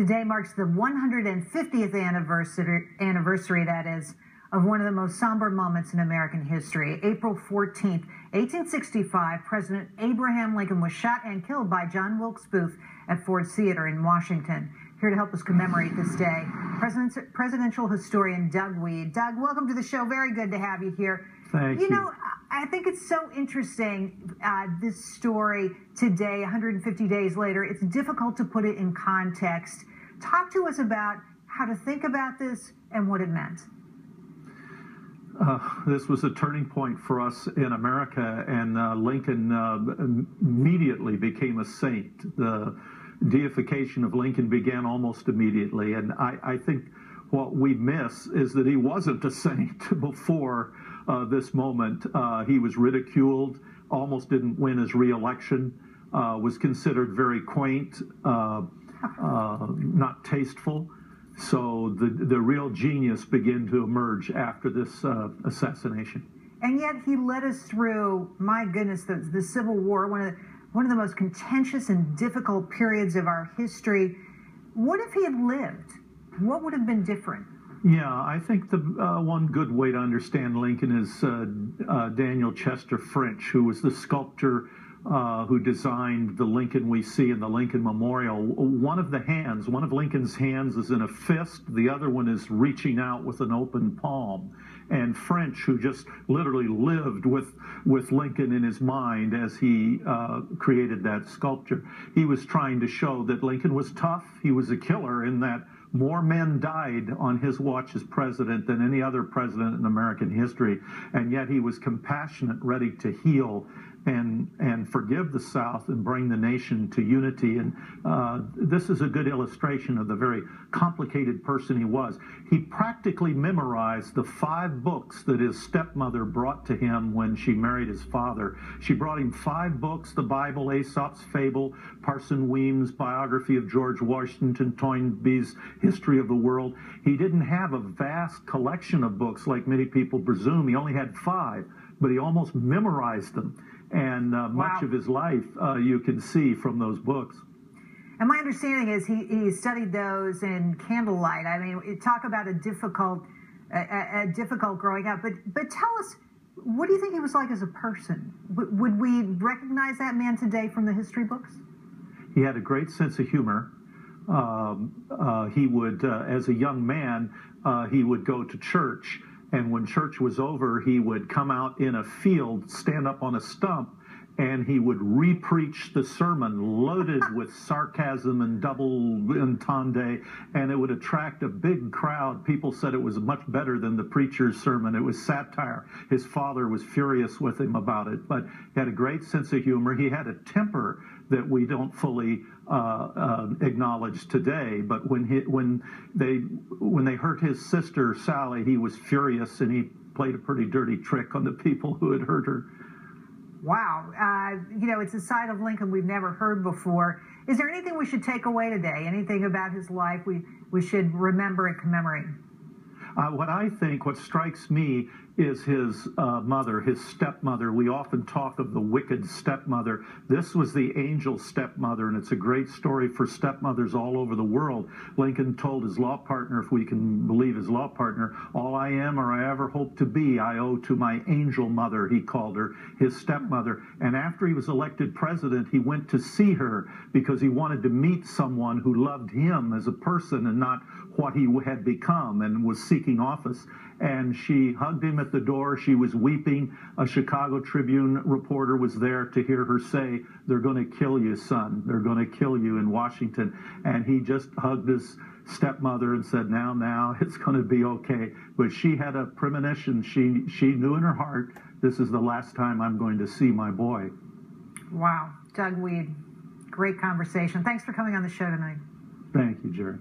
Today marks the 150th anniversary, that is, of one of the most somber moments in American history. April 14th, 1865, President Abraham Lincoln was shot and killed by John Wilkes Booth at Ford Theater in Washington. Here to help us commemorate this day, presidential historian Doug Wead. Doug, welcome to the show. Very good to have you here. Thank you. You know, I think it's so interesting, this story today, 150 days later. It's difficult to put it in context. Talk to us about how to think about this and what it meant. This was a turning point for us in America, and Lincoln immediately became a saint. The deification of Lincoln began almost immediately, and I think what we miss is that he wasn't a saint before this moment. He was ridiculed, almost didn't win his re-election, was considered very quaint, not tasteful. So the real genius began to emerge after this assassination. And yet he led us through, my goodness, the Civil War, one of the most contentious and difficult periods of our history. What if he had lived? What would have been different? Yeah, I think the one good way to understand Lincoln is Daniel Chester French, who was the sculptor who designed the Lincoln we see in the Lincoln Memorial. One of Lincoln's hands is in a fist, the other one is reaching out with an open palm. And French, who just literally lived with Lincoln in his mind as he created that sculpture, he was trying to show that Lincoln was tough, he was a killer, in that more men died on his watch as president than any other president in American history, and yet he was compassionate, ready to heal and forgive the South and bring the nation to unity. And this is a good illustration of the very complicated person he was. He practically memorized the 5 books that his stepmother brought to him when she married his father. She brought him 5 books: the Bible, Aesop's Fable, Parson Weems' biography of George Washington, Toynbee's History of the World. He didn't have a vast collection of books like many people presume. He only had 5, but he almost memorized them. And much of his life you can see from those books. And my understanding is he studied those in candlelight. I mean, talk about a difficult growing up. But tell us, what do you think he was like as a person? Would we recognize that man today from the history books? He had a great sense of humor. He would, as a young man, he would go to church. And when church was over, he would come out in a field, stand up on a stump, and he would re-preach the sermon loaded with sarcasm and double entendre, and it would attract a big crowd. People said it was much better than the preacher's sermon. It was satire. His father was furious with him about it, but he had a great sense of humor. He had a temper that we don't fully acknowledge today. But when they hurt his sister Sally, he was furious, and he played a pretty dirty trick on the people who had hurt her. Wow. You know, it's a side of Lincoln we've never heard before. Is there anything we should take away today? Anything about his life we should remember and commemorate? What strikes me is his mother, his stepmother. We often talk of the wicked stepmother. This was the angel stepmother, and it's a great story for stepmothers all over the world. Lincoln told his law partner, if we can believe his law partner, "All I am or I ever hope to be, I owe to my angel mother," he called her, his stepmother. And after he was elected president, he went to see her because he wanted to meet someone who loved him as a person and not what he had become and was seeking office. And she hugged him at the door. She was weeping. A Chicago Tribune reporter was there to hear her say, "They're going to kill you, son. They're going to kill you in Washington." And he just hugged his stepmother and said, now, it's going to be okay. But she had a premonition. She knew in her heart, this is the last time I'm going to see my boy. Wow. Doug Wead, great conversation. Thanks for coming on the show tonight. Thank you, Jerry.